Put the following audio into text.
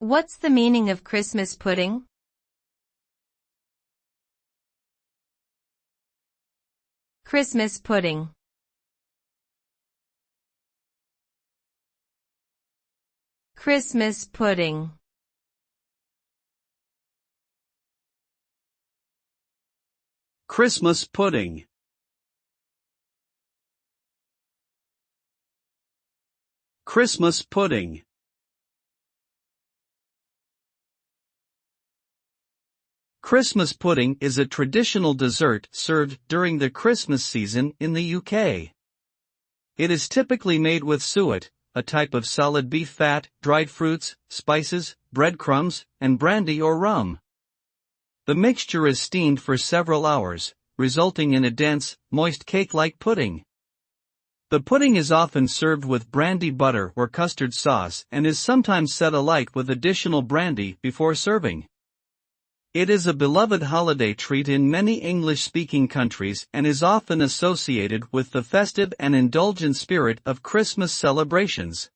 What's the meaning of Christmas pudding? Christmas pudding. Christmas pudding. Christmas pudding. Christmas pudding. Christmas pudding is a traditional dessert served during the Christmas season in the UK. It is typically made with suet, a type of solid beef fat, dried fruits, spices, breadcrumbs, and brandy or rum. The mixture is steamed for several hours, resulting in a dense, moist cake-like pudding. The pudding is often served with brandy butter or custard sauce and is sometimes set alight with additional brandy before serving. It is a beloved holiday treat in many English-speaking countries and is often associated with the festive and indulgent spirit of Christmas celebrations.